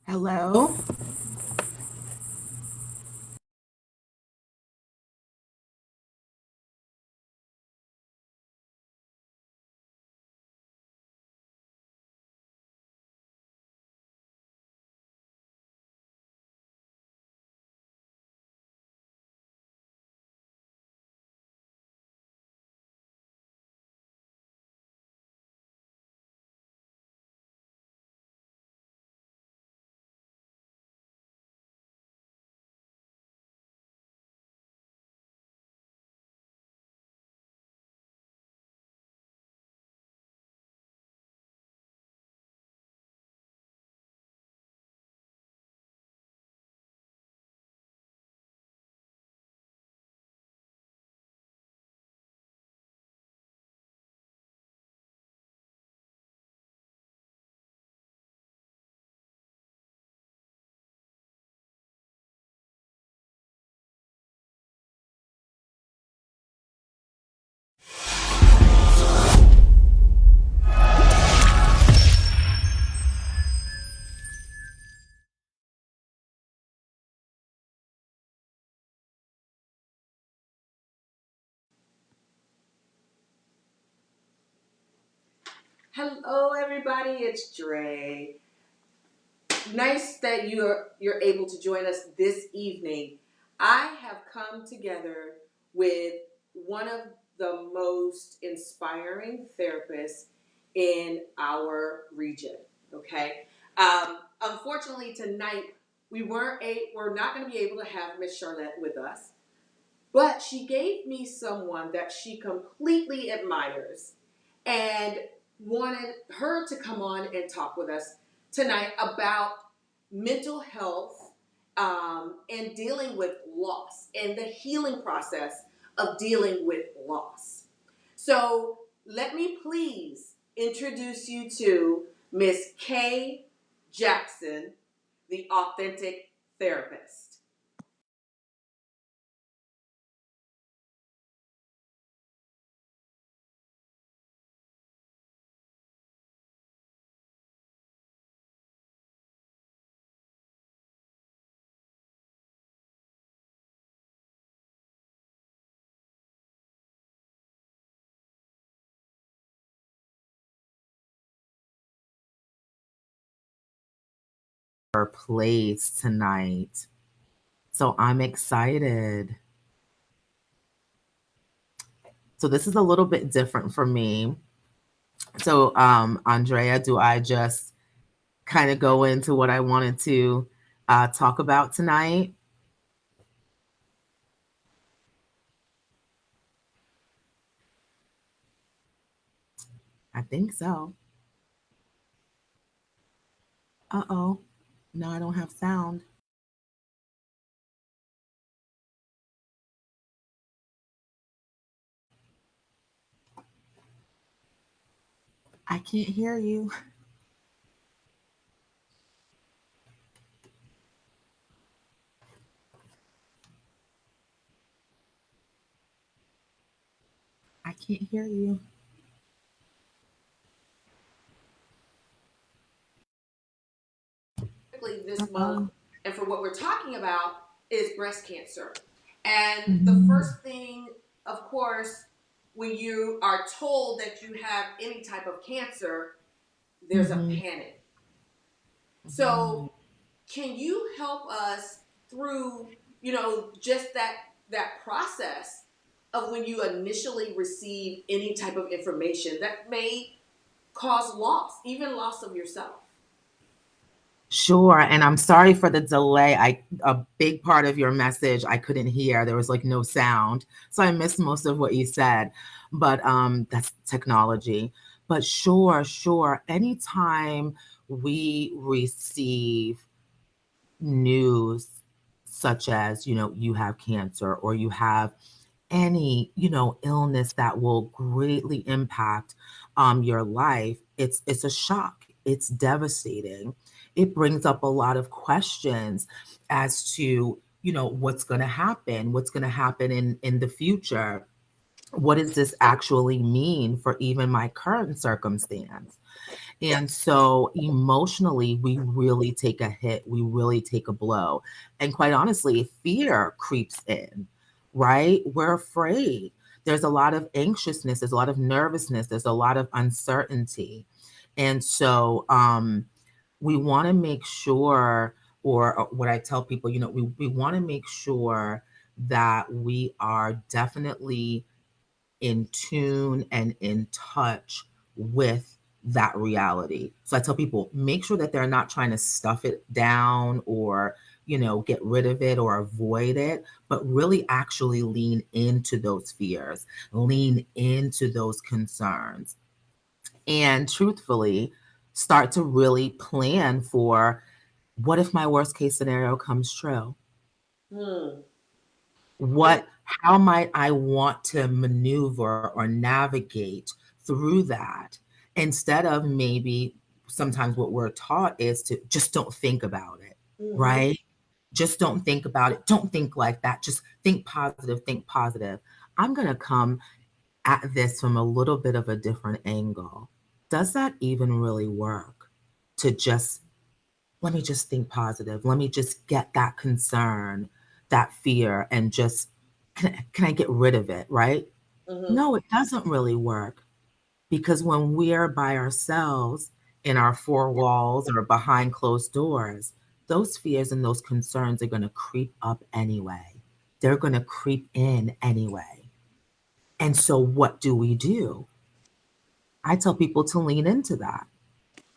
Hello. Hello, everybody. It's Dre. Nice that you're able to join us this evening. I have come together with one of the most inspiring therapists in our region. Okay. Unfortunately, tonight we're not going to be able to have Miss Charlotte with us, but she gave me someone that she completely admires and wanted her to come on and talk with us tonight about mental health and dealing with loss and the healing process of dealing with loss. So let me please introduce you to Miss Kay Jackson, the authentic therapist. Our place tonight. So I'm excited. So this is a little bit different for me. So Andrea, do I just kind of go into what I wanted to talk about tonight? I think so. Uh-oh. No, I don't have sound. I can't hear you. I can't hear you. This month, Uh-oh. and for what we're talking about, is breast cancer. And the Mhm. first thing, of course, when you are told that you have any type of cancer, there's a Mhm. panic. Right. So, can you help us through, just that process of when you initially receive any type of information that may cause loss, even loss of yourself? Sure, and I'm sorry for the delay. A big part of your message I couldn't hear. There was like no sound. So I missed most of what you said. But that's technology. But sure, sure. Anytime we receive news such as, you have cancer or you have any, illness that will greatly impact your life, it's a shock. It's devastating. It brings up a lot of questions as to, what's going to happen in the future. What does this actually mean for even my current circumstance? And so emotionally, we really take a hit, we really take a blow. And quite honestly, fear creeps in, right? We're afraid. There's a lot of anxiousness, there's a lot of nervousness, there's a lot of uncertainty. And so we want to make sure, or what I tell people, we want to make sure that we are definitely in tune and in touch with that reality. So I tell people, make sure that they're not trying to stuff it down or, get rid of it or avoid it, but really actually lean into those fears, lean into those concerns, and truthfully start to really plan for what if my worst case scenario comes true? Hmm. And How might I want to maneuver or navigate through that instead of maybe sometimes what we're taught is to just don't think about it, mhm. right? Just don't think about it. Don't think like that. Just think positive, think positive. I'm going to come at this from a little bit of a different angle. Does that even really work? To just let me just think positive. Let me just get that concern, that fear, and just can I get rid of it, right? Mhm. No, it doesn't really work because when we're by ourselves in our four walls or behind closed doors, those fears and those concerns are going to creep up anyway. They're going to creep in anyway. And so, what do we do? I tell people to lean into that.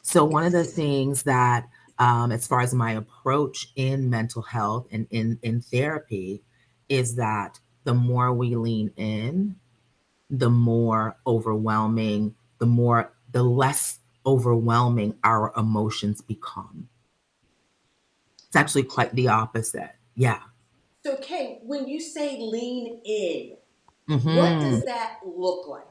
So, one of the things that, as far as my approach in mental health and in therapy, is that the more we lean in, the more overwhelming, the less overwhelming our emotions become. It's actually quite the opposite. Yeah. So, Kay, when you say lean in, what hmm does that look like?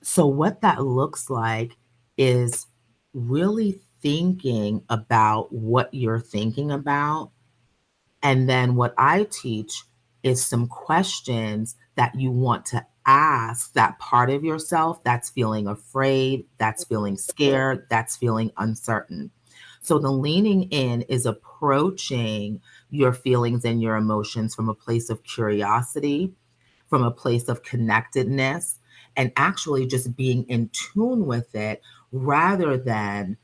So, what that looks like is really thinking about what you're thinking about. And then what I teach is some questions that you want to ask that part of yourself that's feeling afraid, that's feeling scared, that's feeling uncertain. So the leaning in is approaching your feelings and your emotions from a place of curiosity, from a place of connectedness, and actually just being in tune with it rather than,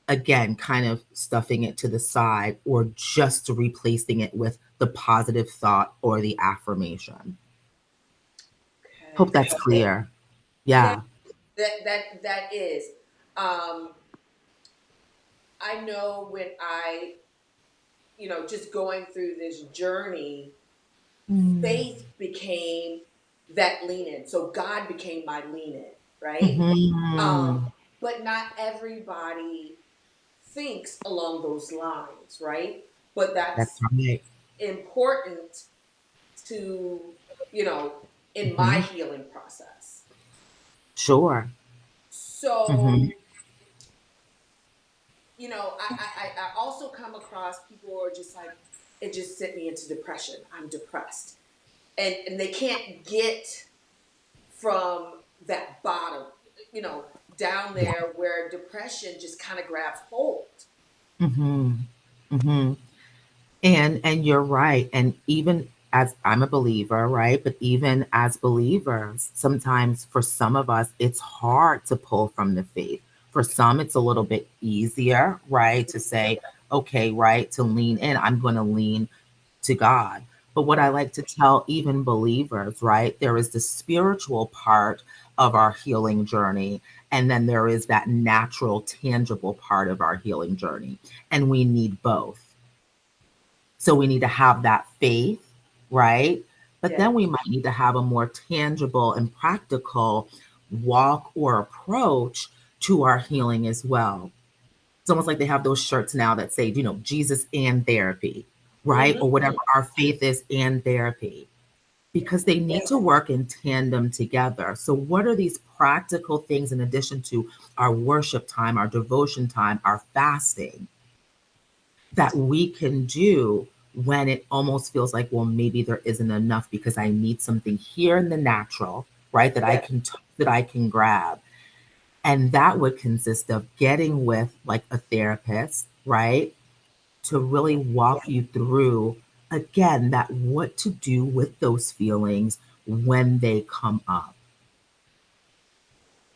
again, kind of stuffing it to the side or just replacing it with the positive thought or the affirmation. Hope Okay. that's clear. Yeah, Yeah. that is. Um, I know when just going through this journey, faith became that lean in. So God became my lean in, right? Um, Mm-hmm. but not everybody thinks along those lines, right? But That's that's right. important to, you know, in my hmm healing process. Sure. hmm So, I also come across people who are just like, it just sent me into depression. I'm depressed. And they can't get from that bottom, you know, down Yeah. there where depression just kind of grabs hold. hmm hmm And you're right. And even as I'm a believer, right? But even as believers, sometimes for some of us, it's hard to pull from the faith. For some, it's a little bit easier, right? To say, okay, right, to lean in. I'm going to lean to God. But what I Right. like to tell even believers, right? There is the spiritual part of our healing journey. And then there is that natural, tangible part of our healing journey. And we need both. So we need to have that faith, right? But Yeah. then we might need to have a more tangible and practical walk or approach to our healing as well. It's almost like they have those shirts now that say, Jesus and therapy, right? Or Mm-hmm. whatever our faith is and therapy, because they need to work in tandem together. So, what are these practical things in addition to our worship time, our devotion time, our fasting, that we can do when it almost feels like, well, maybe there isn't enough because I need something here in the natural, right? That I Yeah. can touch, that I can grab. And that would consist of getting with like a therapist, right? To really walk you through again that what to do with those feelings when they come up.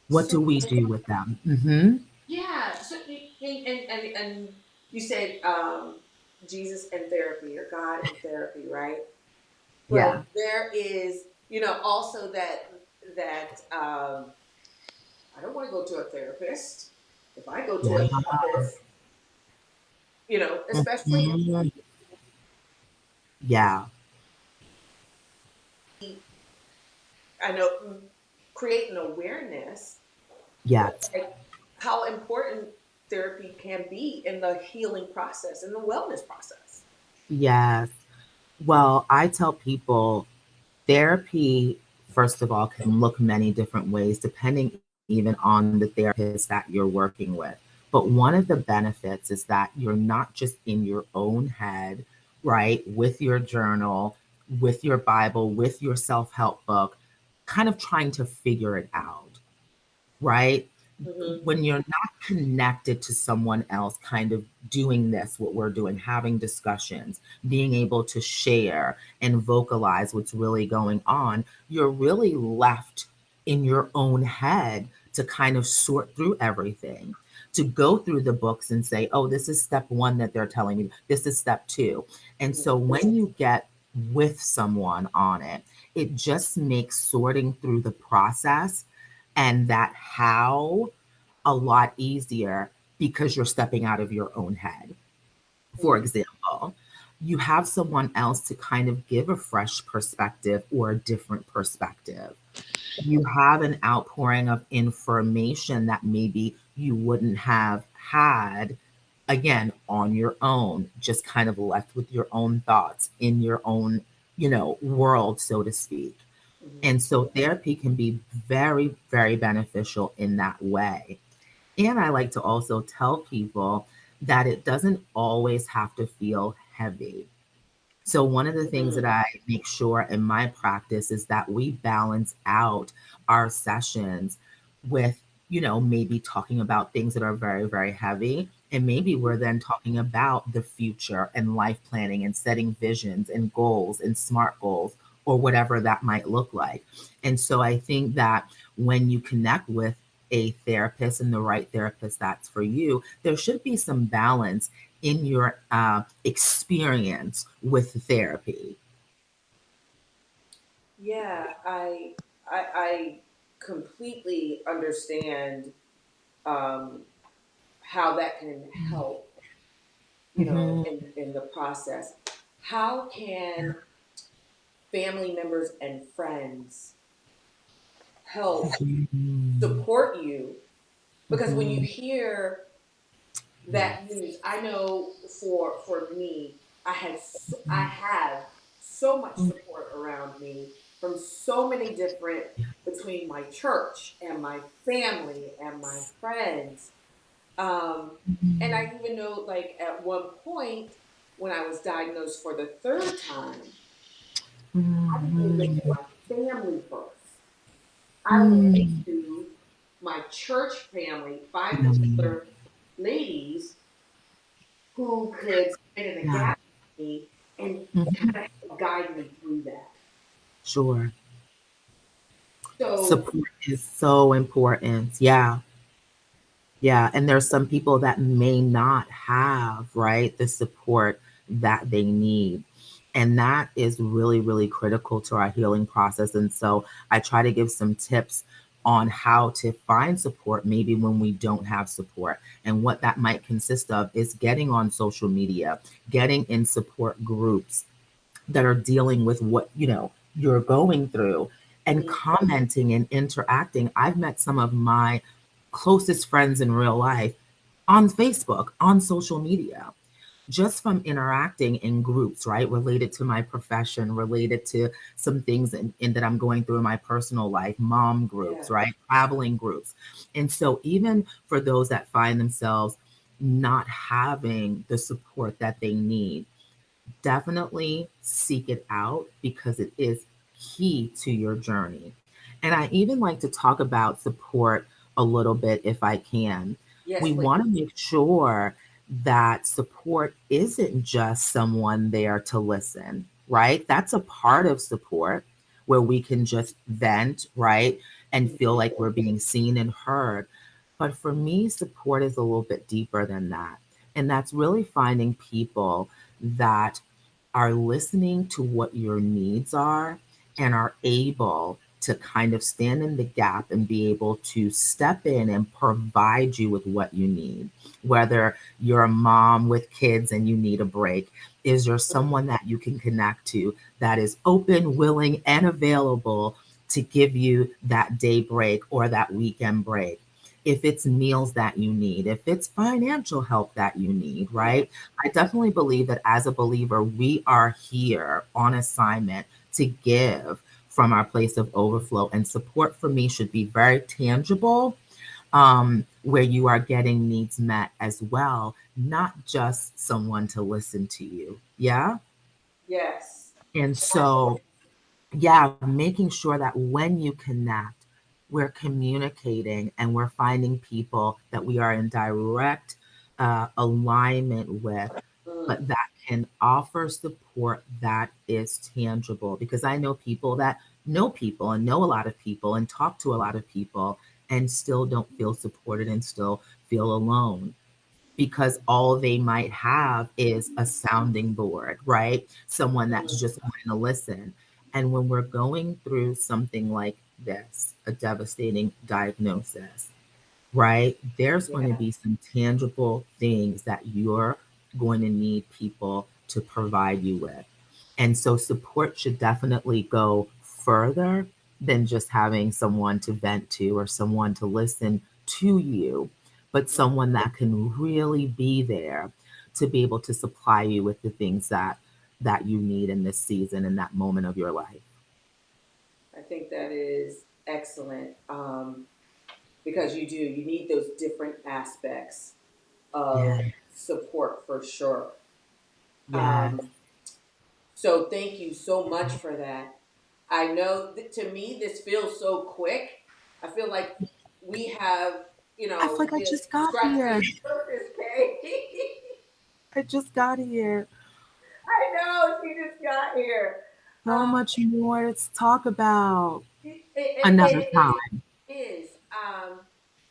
What So do we do with them? Hmm. yeah, so and you said Jesus and therapy or God and therapy, right? Yeah. But there is, also that I don't want to go to a therapist. If I go to a Yeah. therapist, especially Mhm. Yeah. I know create an awareness of Yes. like how important therapy can be in the healing process and the wellness process. Yes. Well, I tell people therapy, first of all, can look many different ways depending even on the therapist that you're working with. But one of the benefits is that you're not just in your own head, right, with your journal, with your Bible, with your self help book, kind of trying to figure it out, right? Hmm. When you're not connected to someone else, kind of doing this, what we're doing, having discussions, being able to share and vocalize what's really going on, you're really left in your own head to kind of sort through everything, to go through the books and say, oh, this is step one that they're telling me, this is step two. And Hmm. so when you get with someone on it, it just makes sorting through the process and that how a lot easier because you're stepping out of your own head. For example, you have someone else to kind of give a fresh perspective or a different perspective. You have an outpouring of information that maybe you wouldn't have had again on your own, just kind of left with your own thoughts in your own, world, so to speak. Hmm. And so therapy can be very, very beneficial in that way. And I like to also tell people that it doesn't always have to feel heavy. So, one of the things that Hmm. I make sure in my practice is that we balance out our sessions with, maybe talking about things that are very, very heavy. And maybe we're then talking about the future and life planning and setting visions and goals and SMART goals or whatever that might look like. And so I think that when you connect with a therapist and the right therapist that's for you, there should be some balance in your experience with therapy. Yeah, I completely understand um, how that can help, Mhm. in the process. How can family members and friends help Mhm. support you? Because when you Mhm. hear that Yes. news, I know for me, I have so much support around me from so many different between my church and my family and my friends. Um, and I even know, like, at one point when I was diagnosed for the third time, I didn't even go to Mhm. my family first. I went Mhm. to my church family, five Mhm. particular ladies who could stand in the Yeah. gap with me and Mhm. kind of guide me through that. Sure. So, Support is so important. Yeah. Yeah, and there's some people that may not have, right, the support that they need. And that is really, really critical to our healing process. And so I try to give some tips on how to find support, maybe when we don't have support. And what that might consist of is getting on social media, getting in support groups that are dealing with what, you're going through and mhm, commenting and interacting. I've met some of my closest friends in real life on Facebook, on social media, just from interacting in groups, right? Related to my profession, related to some things in that I'm going through in my personal life, mom groups, yeah, right? Traveling groups. And so, even for those that find themselves not having the support that they need, definitely seek it out because it is key to your journey. And I even like to talk about support a little bit if I can. Yes, We please. want to make sure that support isn't just someone there to listen, right? That's a part of support where we can just vent, right? And feel Mhm. like we're being seen and heard. But for me, support is a little bit deeper than that. And that's really finding people that are listening to what your needs are and are able to kind of stand in the gap and be able to step in and provide you with what you need. Whether you're a mom with kids and you need a break, is there someone that you can connect to that is open, willing, and available to give you that day break or that weekend break? If it's meals that you need, if it's financial help that you need, Yeah. right? I definitely believe that as a believer, we are here on assignment to give from our place of overflow. And support for me should be very tangible, where you are getting needs met as well, not just someone to listen to you. Yeah. Yes. And so, yeah, making sure that when you connect, we're communicating and we're finding people that we are in direct alignment with, Mm. but that can offer support that is tangible. Because I know people and know a lot of people and talk to a lot of people and still don't feel supported and still feel alone because all they might have is a sounding board, right? Someone that's Mm. just going to listen. And when we're going through something like this, a devastating diagnosis, right? There's going to Yeah. be some tangible things that you're going to need people to provide you with. And so support should definitely go further than just having someone to vent to or someone to listen to you, but someone that can really be there to be able to supply you with the things that you need in this season in that moment of your life. I think that is excellent, because you do. You need those different aspects of Yeah. support for sure. Yeah. Um, so thank you so much for that. I know that to me this feels so quick. I feel like we have, I feel like I just just got scratched the here. surface, Kay. I just got here. I know she just got here. So much more to talk about another It time. is.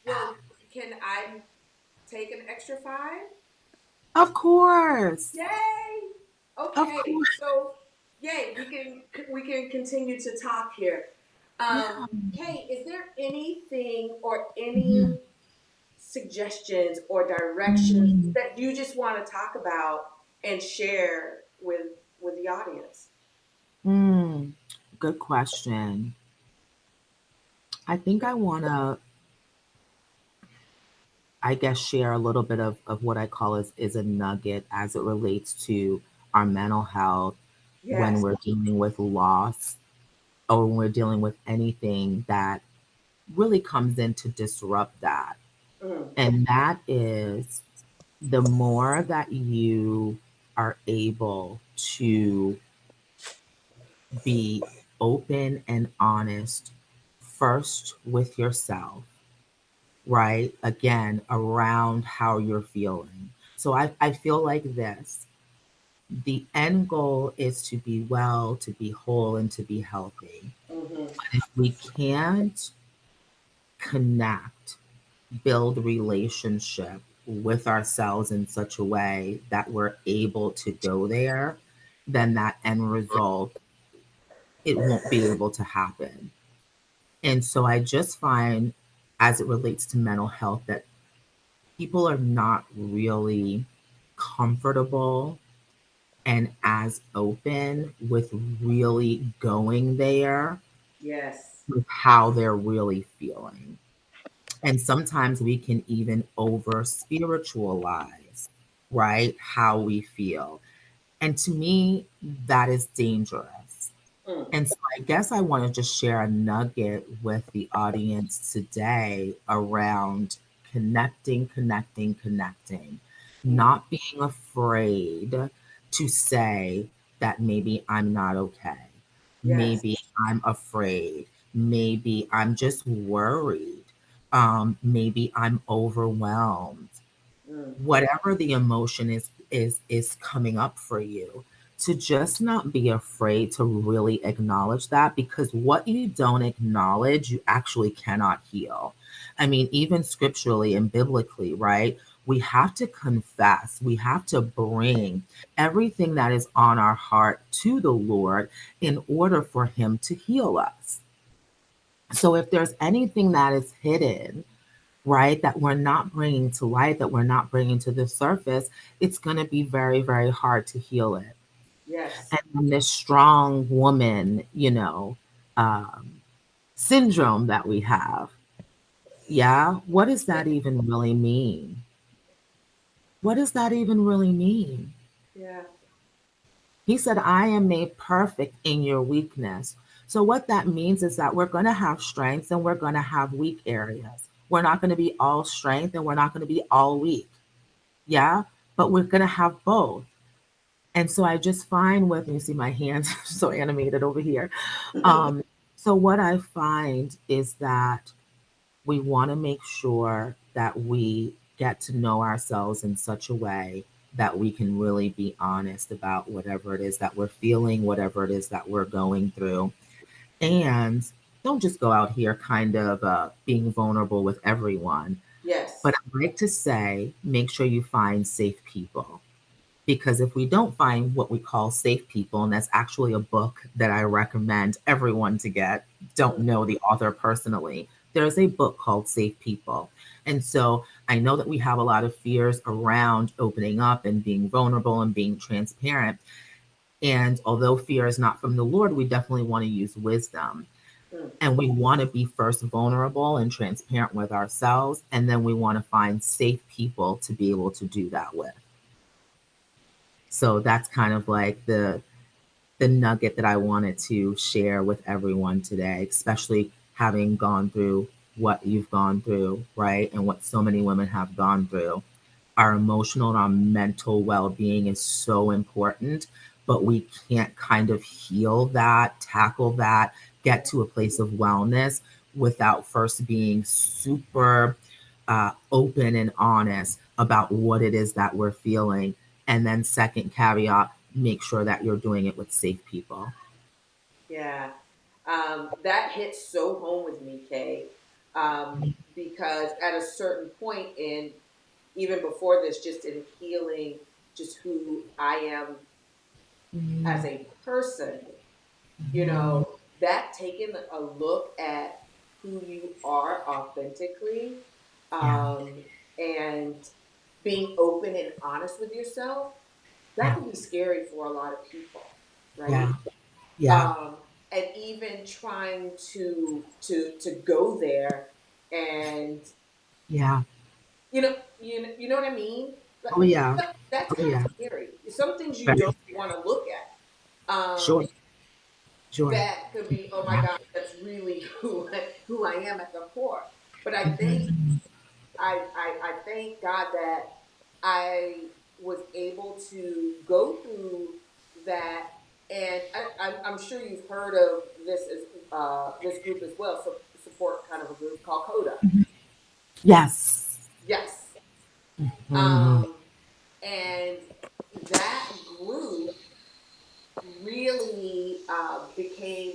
Well, can I take an extra five? Of course. Yay! Of Okay, course. so yay, we can continue to talk here. Yeah. Kay, is there anything or Mhm. any suggestions or directions Mm, that you just want to talk about and share with the audience? mm. Good question. I think I want to, I guess, share a little bit of what I call is a nugget as it relates to our mental health when Yes. we're dealing with loss or when we're dealing with anything that really comes in to disrupt that. Mm, And that is the more that you are able to be open and honest first with yourself, right? Again, around how you're feeling. So I feel like this, the end goal is to be well, to be whole, and to be healthy. hmm If we can't connect, build relationship with ourselves in such a way that we're able to go there, then that end result, it won't be able to happen. And so I just find, as it relates to mental health, that people are not really comfortable and as open with really going there Yes. with how they're really feeling. And sometimes we can even over spiritualize, right? How we feel. And to me, that is dangerous. Mm, And so I guess I want to just share a nugget with the audience today around connecting, mm. not being afraid to say that maybe I'm not okay. Yes. Maybe I'm afraid. Maybe I'm just worried. Maybe I'm overwhelmed. Mm. Whatever the emotion is coming up for you, to just not be afraid to really acknowledge that, because what you don't acknowledge you actually cannot heal. I mean, even scripturally and biblically, right? We have to confess, we have to bring everything that is on our heart to the Lord in order for him to heal us. So if there's anything that is hidden, right, that we're not bringing to light, that we're not bringing to the surface, it's going to be very, very hard to heal it. Yes. And then this strong woman, um, syndrome that we have, yeah, what does Yeah. that even really mean? What does that even really mean? Yeah. He said, I am made perfect in your weakness. So, what that means is that we're going to have strengths and we're going to have weak areas. We're not going to be all strength and we're not going to be all weak. Yeah, but we're going to have both. And so I just find with, you see my hands so animated over here. Um, so what I find is that we want to make sure that we get to know ourselves in such a way that we can really be honest about whatever it is that we're feeling, whatever it is that we're going through. And don't just go out here kind of being vulnerable with everyone. But Yes. I like to say, make sure you find safe people, because if we don't find what we call safe people, and that's actually a book that I recommend everyone to get, don't Mm. know the author personally, there's a book called Safe People. And so I know that we have a lot of fears around opening up and being vulnerable and being transparent. And although fear is not from the Lord, we definitely want to use wisdom. Mm. And we want to be first vulnerable and transparent with ourselves. And then we want to find safe people to be able to do that with. So that's kind of like the nugget that I wanted to share with everyone today, especially having gone through what you've gone through, right? And what so many women have gone through. Our emotional and our mental well-being is so important, but we can't kind of heal that, tackle that, get to a place of wellness without first being super open and honest about what it is that we're feeling. And then, second caveat, make sure that you're doing it with safe people. Yeah. That hits so home with me, Kay. Because at a certain point in, even before this, just in healing just who I am as Mhm. a person, Mhm. that taking a look at who you are authentically, Yeah, um, and being open and honest with yourself, that yeah, can be scary for a lot of people, yeah, right? yeah, um, and even trying to go there, and yeah. you know what I mean. Like, Oh yeah, that's oh kind of yeah. scary. Some things you Very don't want to look at. sure, sure. That could be, oh my Yeah. God, that's really who I am at the core. But I think Mhm. I thank God that I was able to go through that. And I'm sure you've heard of this as this group as well, so support kind of a group called Coda. Yes. Yes. Mhm. Um, and that group really became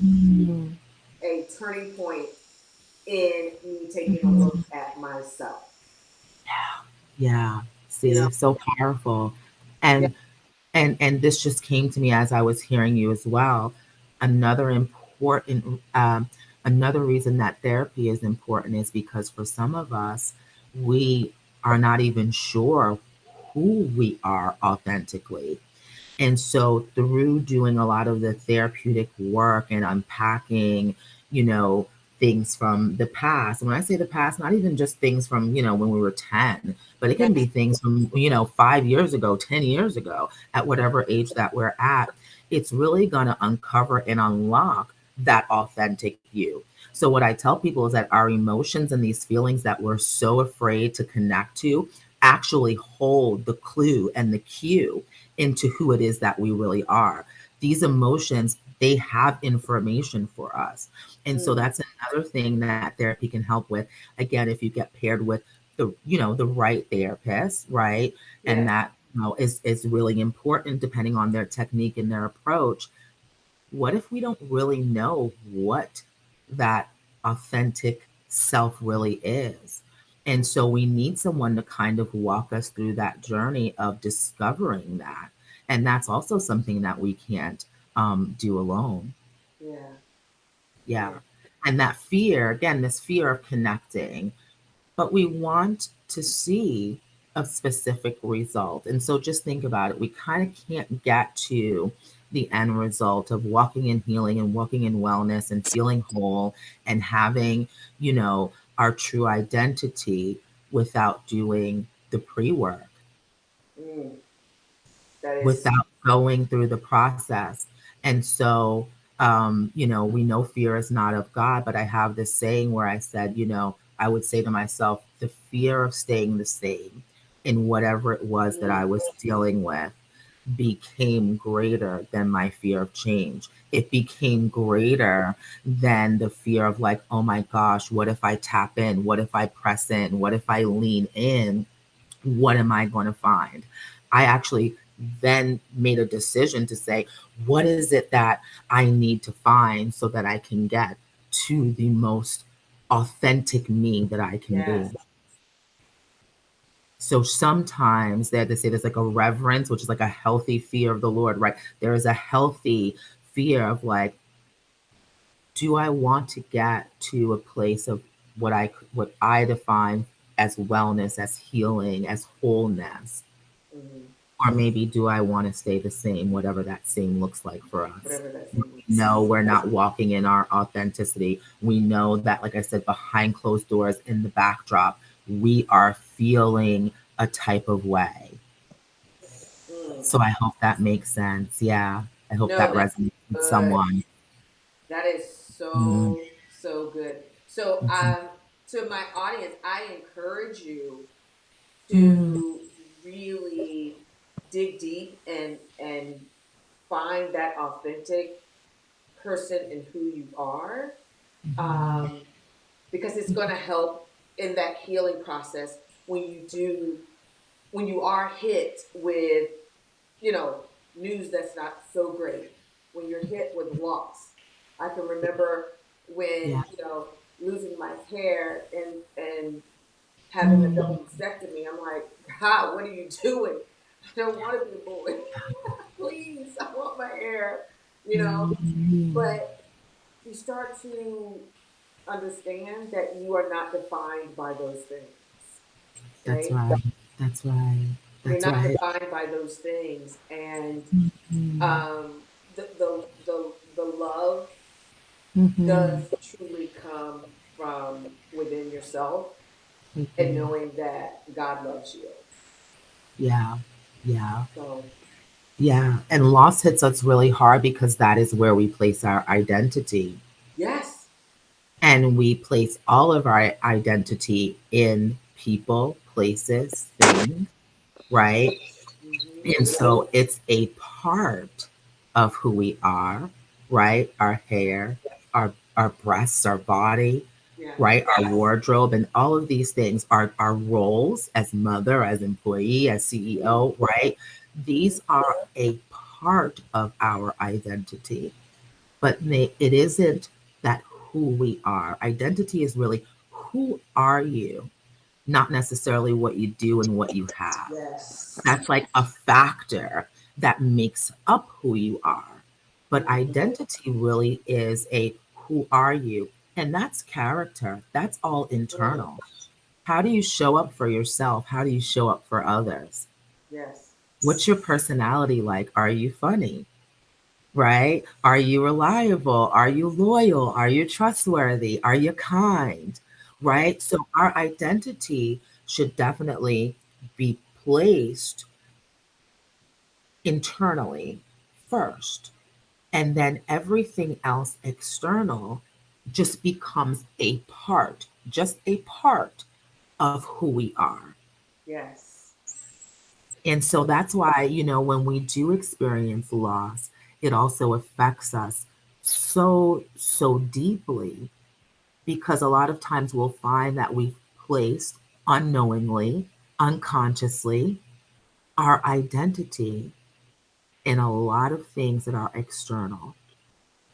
Mhm. a turning point in me taking a look Mhm. at myself. Yeah. You know, See, so powerful. yeah, And and this just came to me as I was hearing you as well. Another important another reason that therapy is important is because for some of us, we are not even sure who we are authentically. And so through doing a lot of the therapeutic work and unpacking, you know, things from the past. And when I say the past, not even just things from, when we were 10, but it can be yes, things from, 5 years ago, 10 years ago, at whatever age that we're at. It's really going to uncover and unlock that authentic you. So what I tell people is that our emotions and these feelings that we're so afraid to connect to actually hold the clue and the cue into who it is that we really are. These emotions They have information for us. And so Mm. that's another thing that therapy can help with. Again, if you get paired with the right therapist, right? And Yes. that is really important depending on their technique and their approach. What if we don't really know what that authentic self really is? And so we need someone to kind of walk us through that journey of discovering that. And that's also something that we can't do alone. Yeah. Yeah. Yeah. And that fear, again, this fear of connecting, but we want to see a specific result. And so just think about it. We kind of can't get to the end result of walking in healing and walking in wellness and feeling whole and having, our true identity without doing the pre work, Mm. That is. without going through the process. And so, we know fear is not of God, but I have this saying where I said, I would say to myself, the fear of staying the same in whatever it was that Mm. I was dealing with became greater than my fear of change. It became greater than the fear of, like, oh my gosh, what if I tap in? What if I press in? What if I lean in? What am I going to find? I actually then made a decision to say, what is it that I need to find so that I can get to the most authentic me that I can be? Yes. So sometimes they say there's like a reverence, which is like a healthy fear of the Lord, right? There is a healthy fear of, like, do I want to get to a place of what I define as wellness, as healing, as wholeness? Mm. Or maybe do I want to stay the same, whatever that same looks like for us? Whatever that We thing is. know we're not walking in our authenticity. We know that, like I said, behind closed doors in the backdrop, we are feeling a type of way. Mm. So I hope that makes sense. Yeah. I hope No, that that's resonates with good. someone. That is Mhm. so, so good. So, Mhm. to my audience, I encourage you Mhm. to really dig deep and find that authentic person in who you are, Mhm. um, because it's going to help in that healing process when when you are hit with, you know, news that's not so great, when you're hit with loss. I can remember when, Yeah. losing my hair and having a Mhm. double mastectomy. I'm like, God, what are you doing? I don't want to be a boy. Please, I want my hair, you know. Mhm. But you start to understand that you are not defined by those things, That's right? right. That's right. You're That's not right. defined by those things, and Mhm. the love does Mhm. truly come from within yourself, and Mhm. knowing that God loves you. Yeah. Yeah. So Yeah. And loss hits us really hard because that is where we place our identity. yes. And we place all of our identity in people, places, things, right? Hmm. And so it's a part of who we are, right? Our hair, our breasts, our body, Yeah. right? Our wardrobe, and all of these things are our roles as mother, as employee, as Mm-hmm. CEO, right? These are a part of our identity, but it isn't that who we are. Identity is really, who are you, not necessarily what you do and what you have. Yes. That's like a factor that makes up who you are. But Hmm. identity really is a, who are you? And that's character. That's all Mm. internal. How do you show up for yourself? How do you show up for others? Yes. What's your personality like? Are you funny? Right? Are you reliable? Are you loyal? Are you trustworthy? Are you kind? Yes. Right? So our identity should definitely be placed internally first. And then everything else external just becomes just a part of who we are. Yes. And so that's why, when we do experience loss, it also affects us so deeply, because a lot of times we'll find that we've placed unknowingly, unconsciously, our identity in a lot of things that are external,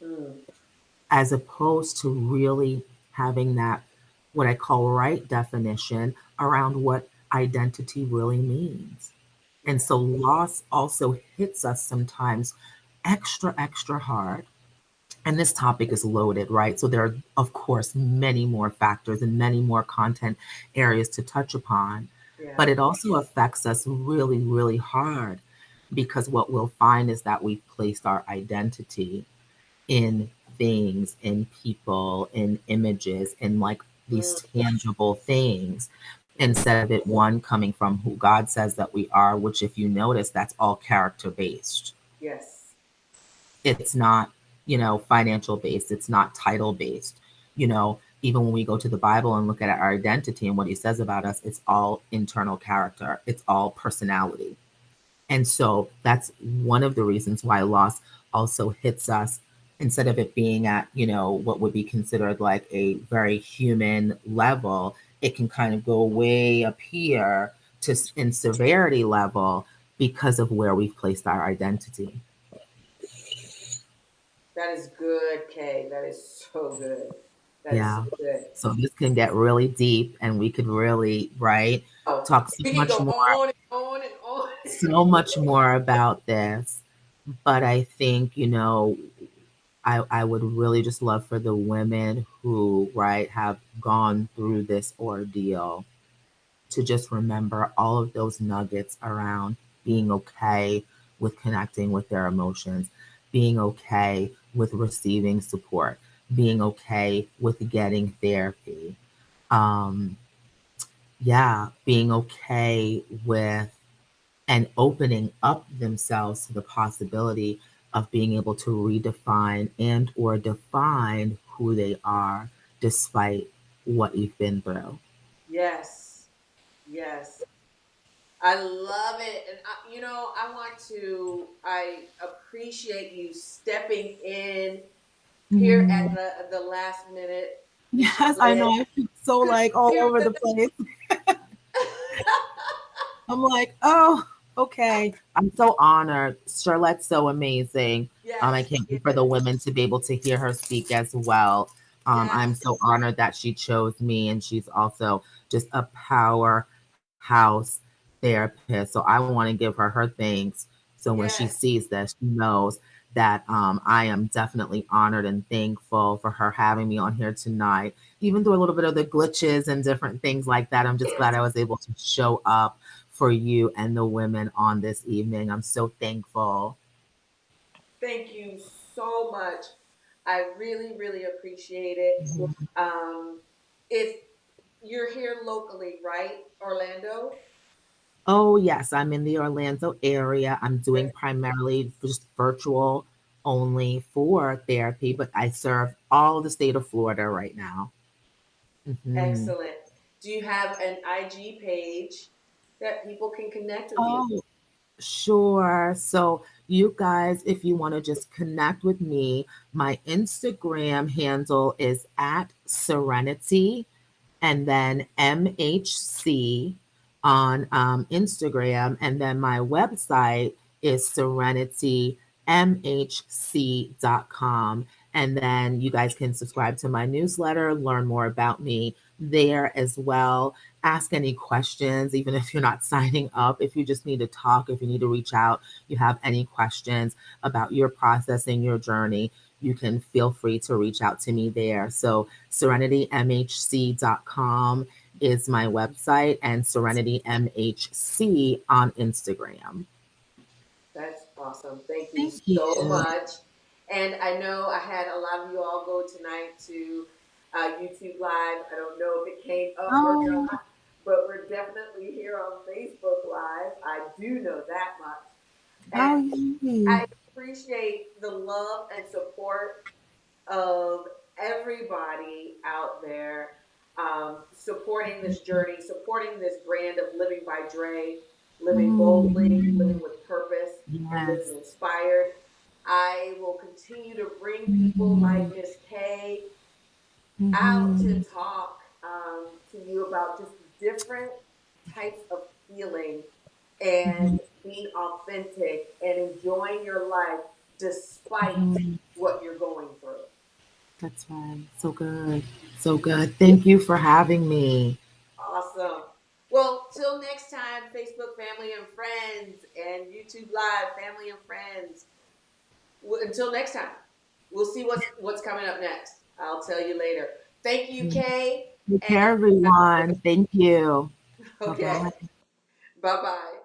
Mm, as opposed to really having that, what I call right definition around what identity really means. And yeah. so loss also hits us sometimes extra hard. And this topic is loaded, right? So there are, of course, many more factors and many more content areas to touch upon. Yeah. But it also affects us really hard, because what we'll find is that we've placed our identity in things, in people, in images, in like Mm, these tangible things, instead of it one coming from who God says that we are, which, if you notice, that's all character based. yes. It's not, financial based, it's not title based. Even when we go to the Bible and look at our identity and what he says about us, it's all internal character, it's all personality. And so that's one of the reasons why loss also hits us, instead of it being at, what would be considered like a very human level, it can kind of go way up here to in severity level, because of where we've placed our identity. That is good, Kay. That is so good. That is so Yeah. good. So this can get really deep, and we could really, right, Oh, talk so we can much go more, on and on and on. about this. But I think, I would really just love for the women who, right, have gone through this ordeal to just remember all of those nuggets around being okay with connecting with their emotions, being okay with receiving support, being okay with getting therapy. Um, yeah, being okay with and opening up themselves to the possibility of being able to redefine and or define who they are, despite what you've been through. Yes. Yes. I love it. And I appreciate you stepping in here at Mhm. the last minute, Miss Yes, I know. Charlotte. I feel so Because like all here over the place. I'm like, oh, okay. I'm so honored. Charlotte's so amazing. I yes, can't she wait for is. the women to be able to hear her speak as well. I'm Yes, so honored that she chose me, and she's also just a powerhouse therapist. So I want to give her thanks. So when she yes, sees this, she knows that I am definitely honored and thankful for her having me on here tonight. Even through a little bit of the glitches and different things like that, I'm just glad I was able to show up for you and the women on this evening. I'm so thankful. thank you so much. I really, really appreciate it. Um, if you're here locally, right, Orlando? Oh, yes, I'm in the Orlando area. I'm doing primarily just virtual only for therapy, but I serve all the state of Florida right now. Hmm. Excellent. Do you have an IG page that people can connect with you? Oh, sure. So, you guys, if you want to just connect with me, my Instagram handle is at Serenity and then MHC on Instagram. And then my website is serenitymhc.com. And then you guys can subscribe to my newsletter, learn more about me there as well. Ask any questions, even if you're not signing up. If you just need to talk, if you need to reach out, you have any questions about your process and your journey, you can feel free to reach out to me there. So serenitymhc.com is my website, and Serenity MHC on Instagram. That's awesome. Thank you Thank so you. much. And I know I had a lot of you all go tonight to YouTube Live. I don't know if it came up or Oh, not, but we're definitely here on Facebook Live. I do know that much. oh, And yay. I appreciate the love and support of everybody out there supporting this journey, supporting this brand of living by Dre, living boldly, living Mm, with purpose, and yes. living inspired. I will continue to bring people like Miss K out to Mhm. talk to you about just different types of healing Mhm. and being authentic and enjoying your life despite Mhm. what you're going through. That's right. So good. So good. Thank you for having me. Awesome. Well, till next time, Facebook family and friends and YouTube Live family and friends. Until next time, we'll see what's coming up next. I'll tell you later. Thank you, Kay. Take And care, everyone. Thank you. Bye okay, bye. bye bye.